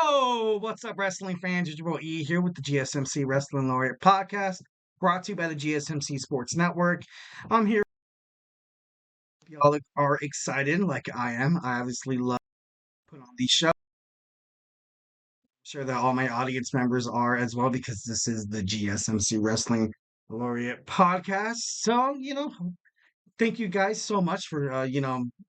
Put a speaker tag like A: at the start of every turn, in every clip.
A: Oh, what's up, wrestling fans? It's your boy E here with the GSMC Wrestling Laureate Podcast, brought to you by the GSMC Sports Network. I'm here. Y'all are excited like I am. I obviously love putting on these shows. I'm sure that all my audience members are as well because this is the GSMC Wrestling Laureate Podcast. So, thank you guys so much for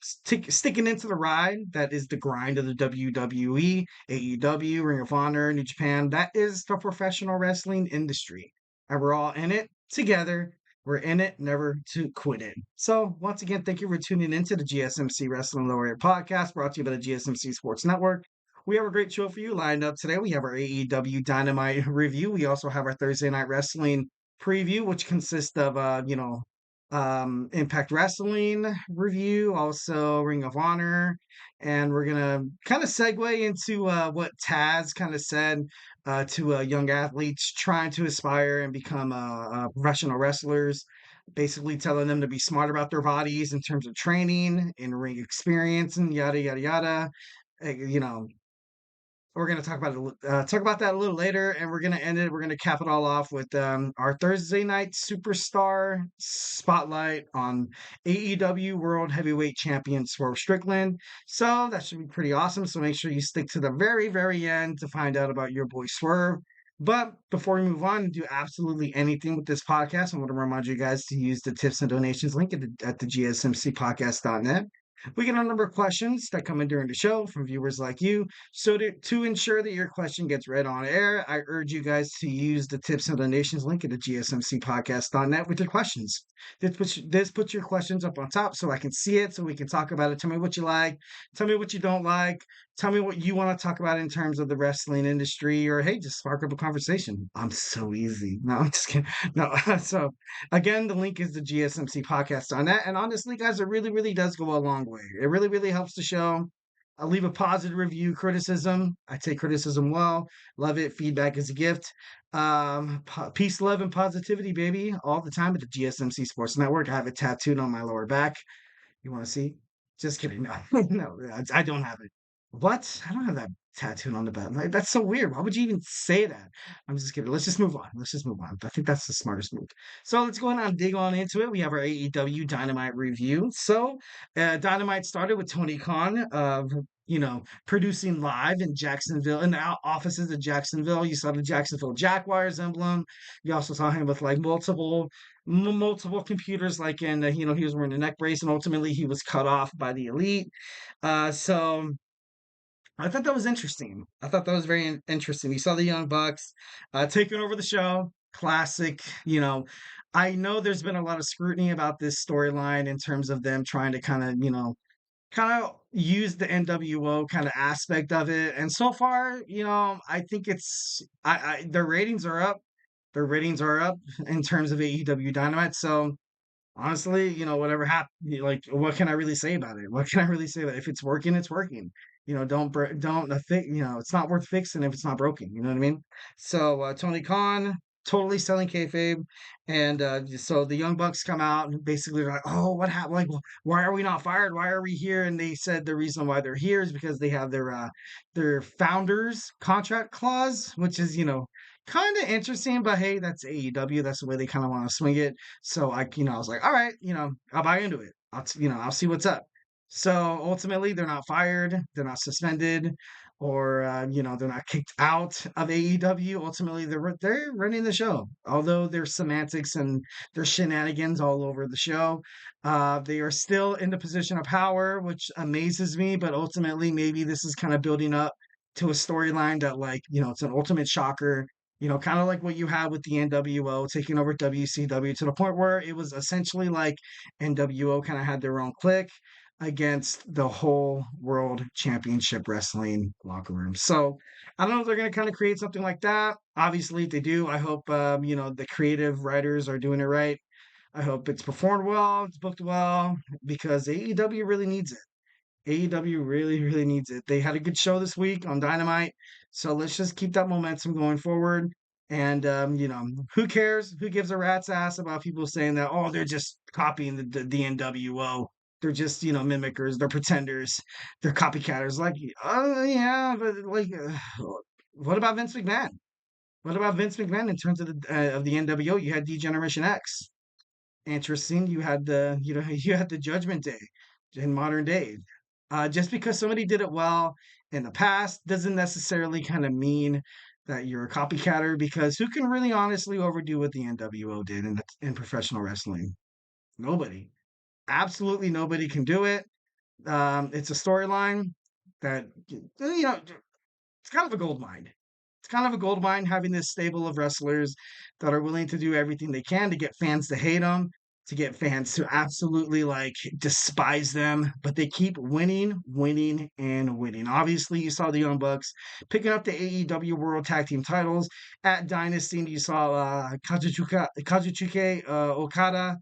A: sticking into the ride. That is the grind of the WWE, AEW, Ring of Honor, New Japan. That is the professional wrestling industry, and we're all in it together. We're in it, never to quit it. So once again, thank you for tuning into the GSMC Wrestling Laureate Podcast, brought to you by the GSMC Sports Network. We have a great show for you lined up today. We have our AEW Dynamite review. We also have our Thursday Night Wrestling preview, which consists of Impact Wrestling review, also Ring of Honor, and we're gonna kind of segue into what Taz kind of said to young athletes trying to aspire and become professional wrestlers. Basically, telling them to be smart about their bodies in terms of training and ring experience and yada yada yada. You know, we're going to talk about that a little later, and we're going to end it. We're going to cap it all off with our Thursday night superstar spotlight on AEW World Heavyweight Champion Swerve Strickland. So that should be pretty awesome. So make sure you stick to the very, very end to find out about your boy Swerve. But before we move on and do absolutely anything with this podcast, I want to remind you guys to use the tips and donations link at the GSMCpodcast.net. We get a number of questions that come in during the show from viewers like you. So to ensure that your question gets read on air, I urge you guys to use the tips and donations link at the GSMCpodcast.net with your questions. This puts your questions up on top so I can see it, so we can talk about it. Tell me what you like. Tell me what you don't like. Tell me what you want to talk about in terms of the wrestling industry, or hey, just spark up a conversation. I'm so easy. No, I'm just kidding. No, so again, the link is the GSMCpodcast.net. And honestly, guys, it really, really does go a long way. It really, really helps the show. I'll leave a positive review, criticism. I take criticism well. Love it. Feedback is a gift. Peace, love, and positivity, baby, all the time at the GSMC Sports Network. I have it tattooed on my lower back. You want to see? Just kidding. No, no, I don't have it. What? I don't have that tattooed on the back. Like, that's so weird. Why would you even say that? I'm just kidding. Let's just move on. Let's just move on. I think that's the smartest move. So let's go on and dig on into it. We have our AEW Dynamite review. So Dynamite started with Tony Khan of producing live in Jacksonville, in the offices of Jacksonville. You saw the Jacksonville Jaguars emblem. You also saw him with like multiple computers, like in he was wearing a neck brace, and ultimately he was cut off by the elite. So I thought that was interesting. I thought that was very interesting. You saw the Young Bucks taking over the show. Classic. I know there's been a lot of scrutiny about this storyline in terms of them trying to kind of use the NWO kind of aspect of it. And so far, I think their ratings are up. Their ratings are up in terms of AEW Dynamite. So honestly, whatever happened, like, what can I really say about it? What can I really say about it? If it's working, it's working. Don't it's not worth fixing if it's not broken. You know what I mean? So Tony Khan totally selling kayfabe, and so the Young Bucks come out and basically are like, oh, what happened? Like, why are we not fired? Why are we here? And they said the reason why they're here is because they have their founders contract clause, which is kind of interesting, but hey, that's AEW. That's the way they kind of want to swing it. So I was like, all right, I'll buy into it. I'll see what's up. So ultimately, they're not fired, they're not suspended, or they're not kicked out of AEW. Ultimately, they're running the show. Although there's semantics and there's shenanigans all over the show, they are still in the position of power, which amazes me. But ultimately, maybe this is kind of building up to a storyline that, like, it's an ultimate shocker. Kind of like what you had with the NWO taking over WCW, to the point where it was essentially like NWO kind of had their own clique against the whole World Championship Wrestling locker room. So I don't know if they're going to kind of create something like that. Obviously, if they do, I hope the creative writers are doing it right. I hope it's performed well, it's booked well, because AEW really needs it. AEW really, really needs it. They had a good show this week on Dynamite, so let's just keep that momentum going forward. And who cares? Who gives a rat's ass about people saying that? Oh, they're just copying the NWO. They're just, mimickers, they're pretenders, they're copycatters. Like, oh yeah, but like, what about Vince McMahon? What about Vince McMahon in terms of the NWO? You had D-Generation X. Interesting. You had the Judgment Day in modern day. Just because somebody did it well in the past doesn't necessarily kind of mean that you're a copycatter. Because who can really honestly overdo what the NWO did in professional wrestling? Nobody. Absolutely nobody can do it. It's a storyline that it's kind of a gold mine. It's kind of a gold mine having this stable of wrestlers that are willing to do everything they can to get fans to hate them, to get fans to absolutely like despise them, but they keep winning, winning, and winning. Obviously, you saw the Young Bucks picking up the AEW World Tag Team titles at Dynasty. You saw Kazuchika Okada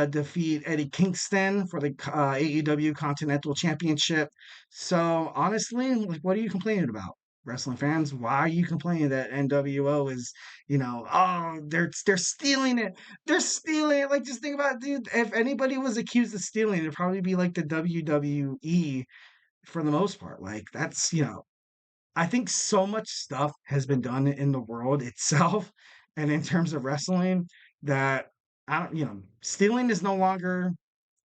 A: defeat Eddie Kingston for the AEW Continental Championship. So honestly, like, what are you complaining about? Wrestling fans, why are you complaining that NWO is, oh, they're stealing it. They're stealing it. Like, just think about it, dude. If anybody was accused of stealing, it'd probably be like the WWE for the most part. Like, that's, I think so much stuff has been done in the world itself and in terms of wrestling that I don't, stealing is no longer,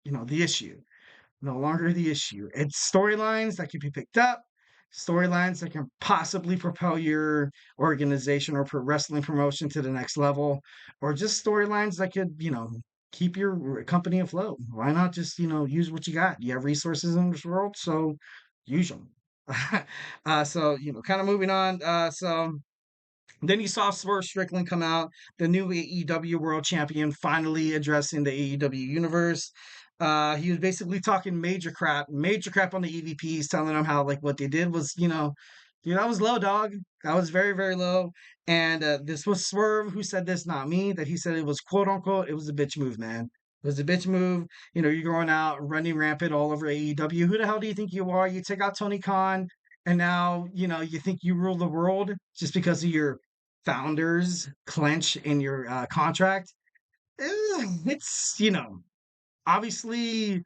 A: the issue. No longer the issue. It's storylines that can be picked up, storylines that can possibly propel your organization or wrestling promotion to the next level, or just storylines that could, keep your company afloat. Why not just, use what you got? You have resources in this world, so use them. So, kind of moving on. So then you saw Swerve Strickland come out, the new AEW World Champion, finally addressing the AEW universe. He was basically talking major crap on the EVPs, telling them how like what they did was, dude, that was low, dog. That was very, very low. And this was Swerve who said this, not me. That he said it was quote unquote, it was a bitch move, man. It was a bitch move. You're going out running rampant all over AEW. Who the hell do you think you are? You take out Tony Khan, and now you think you rule the world just because of your founders clench in your contract. It's, obviously,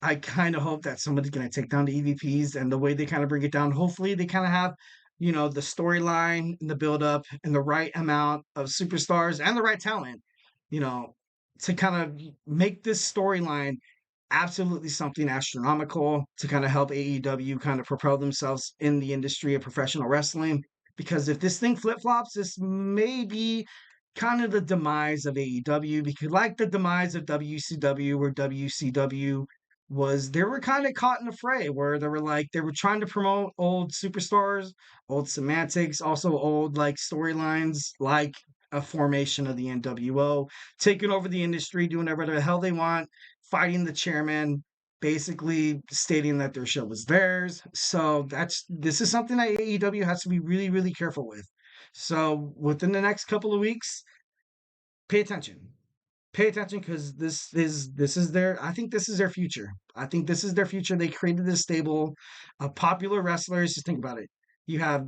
A: I kind of hope that somebody's going to take down the EVPs and the way they kind of bring it down. Hopefully, they kind of have, the storyline and the build up and the right amount of superstars and the right talent, you know, to kind of make this storyline absolutely something astronomical to kind of help AEW kind of propel themselves in the industry of professional wrestling. Because if this thing flip flops, this may be kind of the demise of AEW. Because, like the demise of WCW, where WCW was, they were kind of caught in a fray where they were trying to promote old superstars, old semantics, also old like storylines, like a formation of the NWO, taking over the industry, doing whatever the hell they want, fighting the chairman, basically stating that their show was theirs. So this is something that AEW has to be really, really careful with. So within the next couple of weeks, pay attention. Pay attention because this is their I think this is their future. I think this is their future. They created this stable of popular wrestlers. Just think about it. You have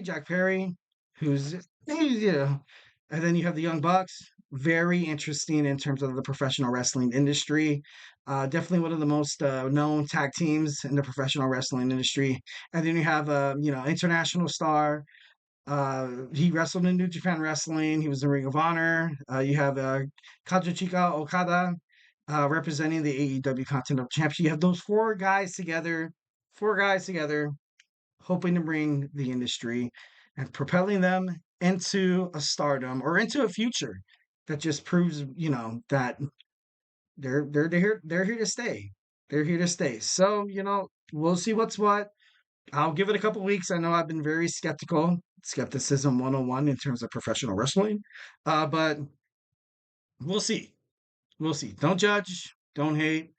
A: Jack Perry, who's and then you have the Young Bucks. Very interesting in terms of the professional wrestling industry. Definitely one of the most known tag teams in the professional wrestling industry. And then you have international star. He wrestled in New Japan Wrestling. He was in Ring of Honor. You have Kazuchika Okada representing the AEW Continental Championship. You have those four guys together, hoping to bring the industry and propelling them into a stardom or into a future that just proves, that they're here to stay. They're here to stay. So, we'll see what's what. I'll give it a couple weeks. I know I've been very skeptical, skepticism 101 in terms of professional wrestling. But we'll see. We'll see. Don't judge, don't hate,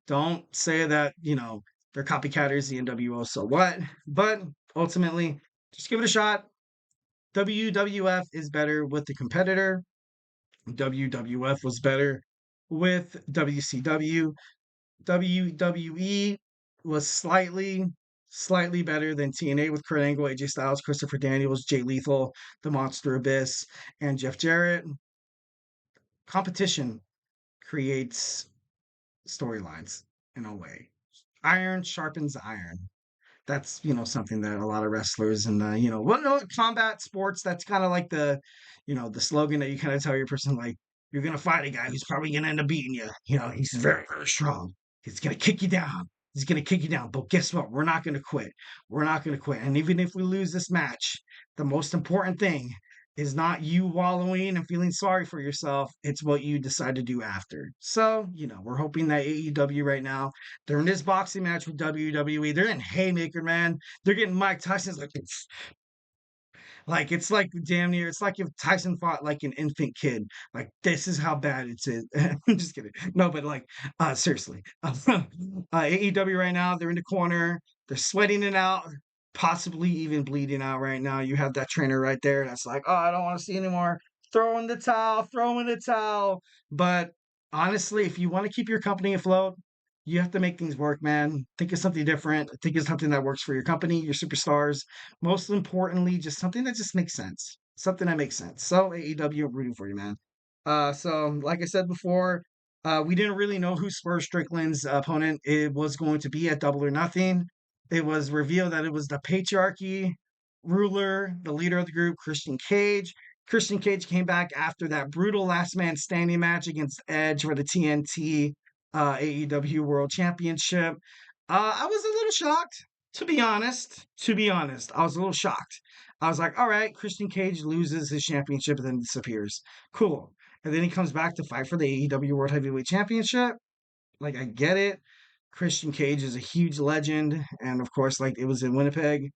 A: don't say that, they're copycatters, the NWO, so what? But ultimately, just give it a shot. WWF is better with the competitor. WWF was better with WCW. WWE was slightly better than TNA with Kurt Angle, AJ Styles, Christopher Daniels, Jay Lethal, The Monster Abyss, and Jeff Jarrett. Competition creates storylines. in a way. Iron sharpens iron. That's, something that a lot of wrestlers and, well, no, combat sports, that's kind of like the slogan that you kind of tell your person, like, you're going to fight a guy who's probably going to end up beating you. He's very, very strong. He's going to kick you down. He's going to kick you down. But guess what? We're not going to quit. We're not going to quit. And even if we lose this match, the most important thing is not you wallowing and feeling sorry for yourself. It's what you decide to do after. So, we're hoping that AEW right now, they're in this boxing match with WWE. They're in Haymaker, man. They're getting Mike Tyson's like it's like damn near. It's like if Tyson fought like an infant kid. Like this is how bad it is. I'm just kidding. No, but like seriously, AEW right now they're in the corner. They're sweating it out, possibly even bleeding out right now. You have that trainer right there that's like, oh, I don't want to see anymore. Throw in the towel. Throw in the towel. But honestly, if you want to keep your company afloat, you have to make things work, man. Think of something different. Think of something that works for your company, your superstars. Most importantly, just something that just makes sense. Something that makes sense. So AEW, I'm rooting for you, man. So like I said before, we didn't really know who Swerve Strickland's opponent it was going to be at Double or Nothing. It was revealed that it was the patriarchy ruler, the leader of the group, Christian Cage. Christian Cage came back after that brutal last man standing match against Edge for the TNT AEW World Championship. I was a little shocked, to be honest. To be honest, I was a little shocked. I was like, all right, Christian Cage loses his championship and then disappears. Cool. And then he comes back to fight for the AEW World Heavyweight Championship. Like, I get it. Christian Cage is a huge legend. And of course, like, it was in Winnipeg.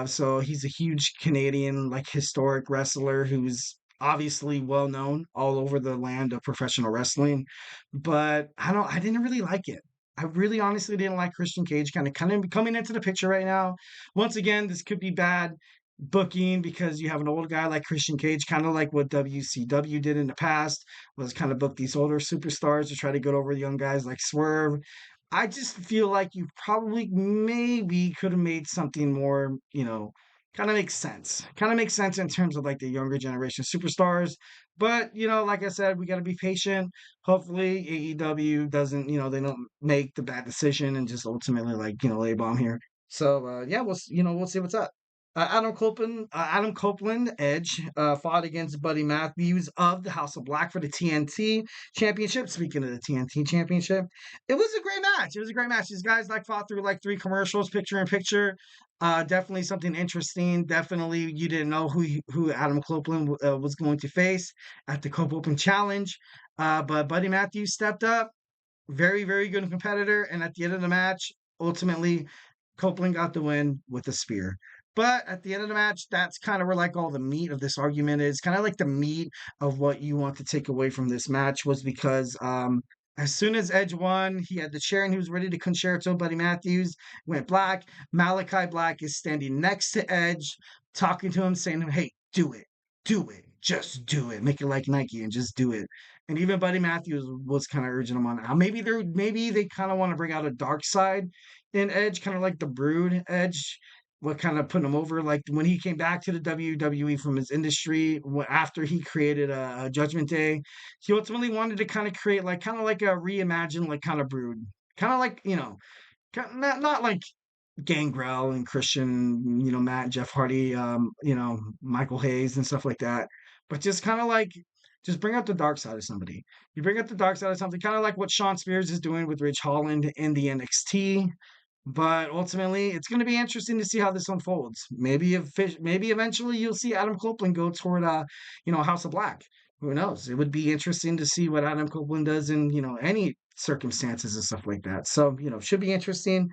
A: So he's a huge Canadian, like, historic wrestler who's obviously well known all over the land of professional wrestling. But I didn't really like it. I really honestly didn't like Christian Cage kind of coming into the picture right now. Once again, this could be bad booking because you have an old guy like Christian Cage, kind of like what WCW did in the past, was kind of book these older superstars to try to get over the young guys like Swerve. I just feel like you probably maybe could have made something more, kind of makes sense. Kind of makes sense in terms of like the younger generation superstars. But, like I said, we got to be patient. Hopefully AEW doesn't, they don't make the bad decision and just ultimately like, lay a bomb here. So, yeah, we'll see what's up. Adam Copeland, Edge, fought against Buddy Matthews of the House of Black for the TNT Championship. Speaking of the TNT Championship, it was a great match. It was a great match. These guys like fought through like 3 commercials, picture in picture. Definitely something interesting. Definitely, you didn't know who Adam Copeland was going to face at the Cope Open Challenge, but Buddy Matthews stepped up. Very, very good competitor, and at the end of the match, ultimately, Copeland got the win with a spear. But at the end of the match, that's kind of where like all the meat of this argument is. Kind of like the meat of what you want to take away from this match was because as soon as Edge won, he had the chair and he was ready to concerto. Buddy Matthews went black. Malachi Black is standing next to Edge, talking to him, saying, "Hey, do it, just do it. Make it like Nike and just do it." And even Buddy Matthews was kind of urging him on that. Maybe they kind of want to bring out a dark side in Edge, kind of like the Brood Edge, what kind of put him over. Like when he came back to the WWE from his industry after he created a Judgment Day, he ultimately wanted to kind of create like kind of like a reimagined like kind of Brood, kind of like not like Gangrel and Christian, Matt, Jeff Hardy, Michael Hayes and stuff like that. But just kind of like, just bring out the dark side of somebody. You bring out the dark side of something, kind of like what Sean Spears is doing with Ridge Holland in the NXT. But ultimately, it's going to be interesting to see how this unfolds. Maybe eventually you'll see Adam Copeland go toward, House of Black. Who knows? It would be interesting to see what Adam Copeland does in, any circumstances and stuff like that. So, should be interesting.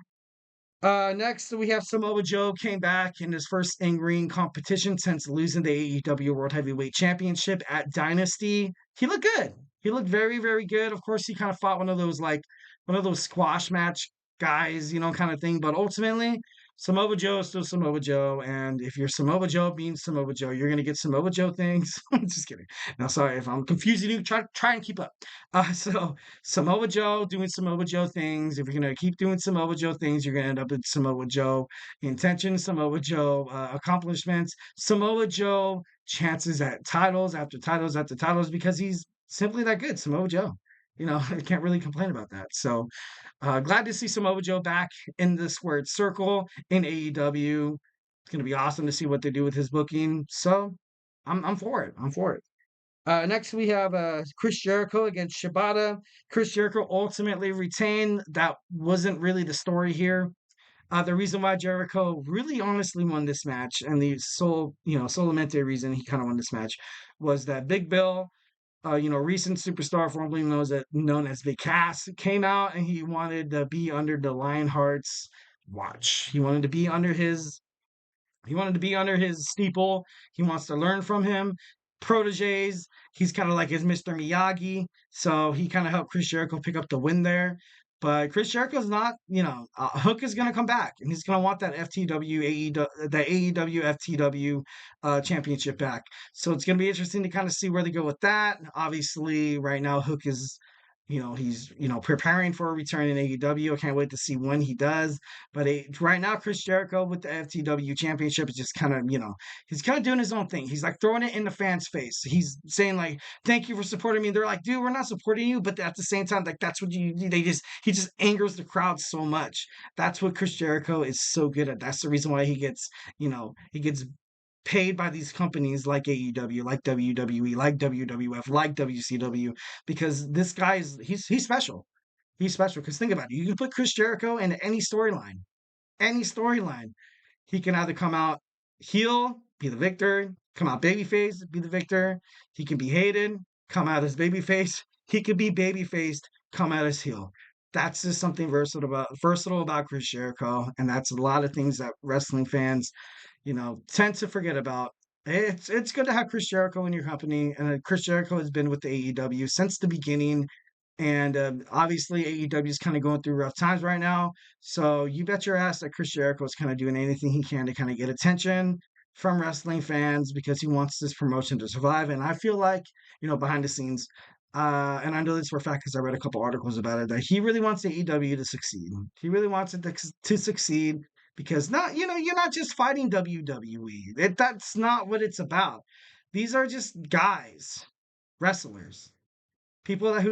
A: Next, we have Samoa Joe came back in his first in-ring competition since losing the AEW World Heavyweight Championship at Dynasty. He looked good. He looked very, very good. Of course, he kind of fought one of those squash match guys, kind of thing. But ultimately, Samoa Joe is still Samoa Joe. And if you're Samoa Joe being Samoa Joe, you're going to get Samoa Joe things. I'm just kidding. Now, sorry if I'm confusing you. Try and keep up. So Samoa Joe doing Samoa Joe things. If you're going to keep doing Samoa Joe things, you're going to end up with Samoa Joe intentions, Samoa Joe accomplishments, Samoa Joe chances at titles after titles after titles because he's simply that good, Samoa Joe. I can't really complain about that. So glad to see Samoa Joe back in the squared circle in AEW. It's gonna be awesome to see what they do with his booking. So I'm for it. I'm for it. Next, we have Chris Jericho against Shibata. Chris Jericho ultimately retained. That wasn't really the story here. The reason why Jericho really honestly won this match, and the sole reason he kind of won this match, was that Big Bill, recent superstar formerly known as Big Cass, came out and he wanted to be under the Lionheart's watch. He wanted to be under his steeple. He wants to learn from him. Proteges. He's kind of like his Mr. Miyagi. So he kind of helped Chris Jericho pick up the win there. But Chris Jericho's not, Hook is going to come back and he's going to want that AEW FTW championship back. So it's going to be interesting to kind of see where they go with that. Obviously, right now, Hook is, he's, preparing for a return in AEW. I can't wait to see when he does. But right now, Chris Jericho with the FTW Championship is just kind of, he's kind of doing his own thing. He's like throwing it in the fans' face. He's saying like, "Thank you for supporting me." They're like, "Dude, we're not supporting you," but at the same time, like that's what he just angers the crowd so much. That's what Chris Jericho is so good at. That's the reason why he gets paid by these companies like AEW, like WWE, like WWF, like WCW, because this guy he's special. He's special because think about it. You can put Chris Jericho in any storyline, any storyline. He can either come out heel, be the victor, come out babyface, be the victor. He can be hated, come out as babyface. He could be babyfaced, come out as heel. That's just something versatile about Chris Jericho, and that's a lot of things that wrestling fans, tend to forget about. It's good to have Chris Jericho in your company, and Chris Jericho has been with the AEW since the beginning. And obviously, AEW is kind of going through rough times right now. So you bet your ass that Chris Jericho is kind of doing anything he can to kind of get attention from wrestling fans because he wants this promotion to survive. And I feel like, behind the scenes, and I know this for a fact because I read a couple articles about it, that he really wants AEW to succeed. He really wants it to succeed because you're not just fighting WWE. That's not what it's about. These are just guys, wrestlers, people that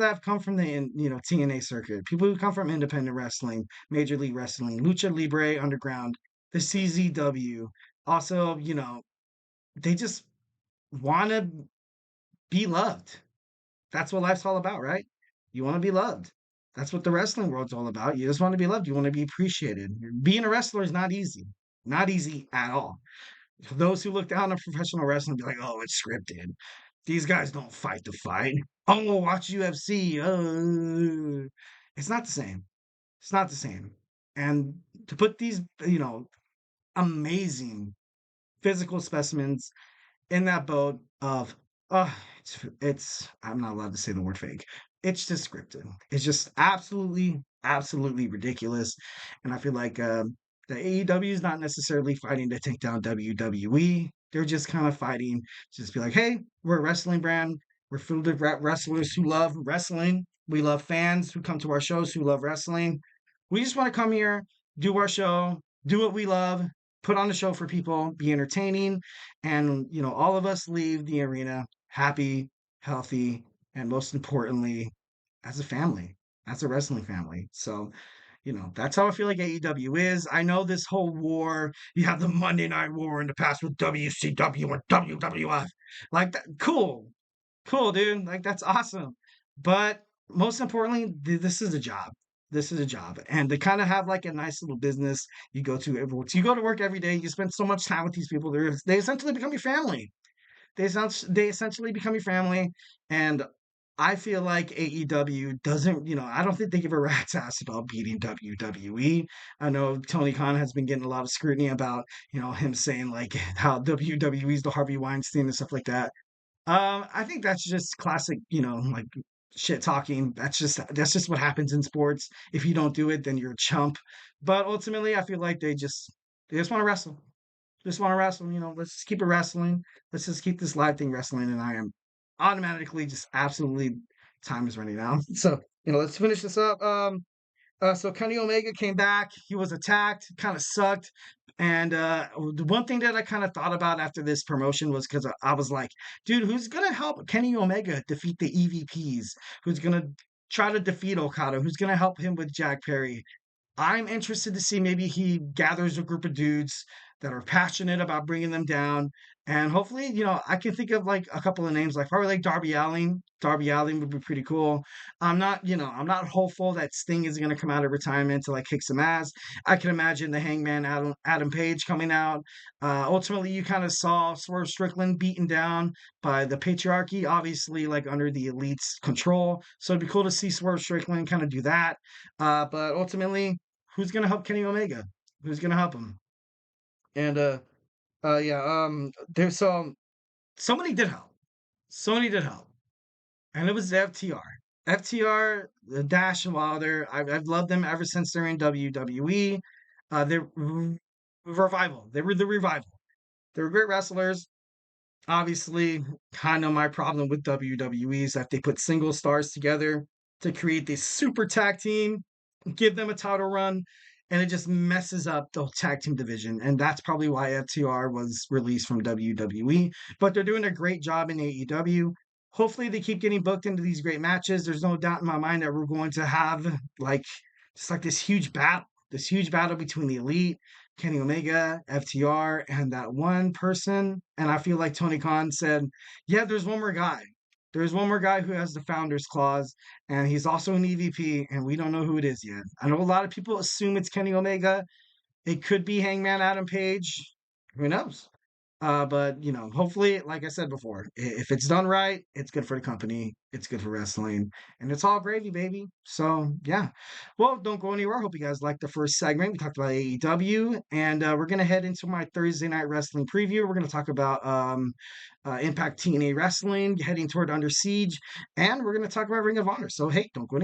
A: have come from the TNA circuit, people who come from independent wrestling, Major League Wrestling, Lucha Libre Underground, the CZW. Also, they just want to be loved. That's what life's all about, right? You want to be loved. That's what the wrestling world's all about. You just want to be loved. You want to be appreciated. Being a wrestler is not easy. Not easy at all. For those who look down on professional wrestling, be like, "Oh, it's scripted. These guys don't fight to fight. Oh, watch UFC." It's not the same. It's not the same. And to put these, amazing physical specimens in that boat of, oh, it's I'm not allowed to say the word fake. It's just scripted. It's just absolutely ridiculous. And I feel like the AEW is not necessarily fighting to take down WWE. They're just kind of fighting to just be like, hey, we're a wrestling brand. We're filled with wrestlers who love wrestling. We love fans who come to our shows who love wrestling. We just want to come here, do our show, do what we love, put on a show for people, be entertaining, and all of us leave the arena happy, healthy, and most importantly, as a family, as a wrestling family. So, that's how I feel like AEW is. I know this whole war, you have the Monday Night War in the past with WCW and WWF. Like that, cool, dude. Like that's awesome. But most importantly, this is a job. This is a job, and to kind of have like a nice little business you go to work every day. You spend so much time with these people. They essentially become your family. They essentially become your family, and I feel like AEW doesn't. I don't think they give a rat's ass about beating WWE. I know Tony Khan has been getting a lot of scrutiny about him saying like how WWE's the Harvey Weinstein and stuff like that. I think that's just classic, like shit talking. That's just what happens in sports. If you don't do it, then you're a chump. But ultimately, I feel like they just want to wrestle. Just want to wrestle. Let's just keep it wrestling. Let's just keep this live thing wrestling. And I am automatically just absolutely time is running out. So let's finish this up. So Kenny Omega came back. He was attacked, kind of sucked. And the one thing that I kind of thought about after this promotion was because I was like, dude, who's gonna help Kenny Omega defeat the EVPs? Who's gonna try to defeat Okada? Who's gonna help him with Jack Perry? I'm interested to see maybe he gathers a group of dudes that are passionate about bringing them down. And hopefully, I can think of like a couple of names, like probably like Darby Allin. Darby Allin would be pretty cool. I'm not hopeful that Sting is going to come out of retirement to like kick some ass. I can imagine the Hangman Adam Page coming out. Ultimately, you kind of saw Swerve Strickland beaten down by the patriarchy, obviously like under the elite's control. So it'd be cool to see Swerve Strickland kind of do that. But ultimately, who's gonna help Kenny Omega? Who's gonna help him? And yeah, there's somebody did help. Somebody did help, and it was FTR. FTR, the Dash and Wilder. I've loved them ever since they're in WWE. They're revival. They were the revival. They were great wrestlers. Obviously, kind of my problem with WWE is that they put single stars together to create this super tag team, give them a title run, and it just messes up the tag team division. And that's probably why FTR was released from WWE. But they're doing a great job in AEW. Hopefully, they keep getting booked into these great matches. There's no doubt in my mind that we're going to have like just like this huge battle between the Elite, Kenny Omega, FTR, and that one person. And I feel like Tony Khan said, yeah, there's one more guy. There's one more guy who has the founder's clause, and he's also an EVP, and we don't know who it is yet. I know a lot of people assume it's Kenny Omega. It could be Hangman Adam Page. Who knows? But hopefully, like I said before, if it's done right, it's good for the company, it's good for wrestling, and it's all gravy, baby. So yeah. Well, don't go anywhere. Hope you guys liked the first segment. We talked about AEW, and we're gonna head into my Thursday night wrestling preview. We're gonna talk about Impact TNA Wrestling heading toward Under Siege, and we're gonna talk about Ring of Honor. So hey, don't go anywhere.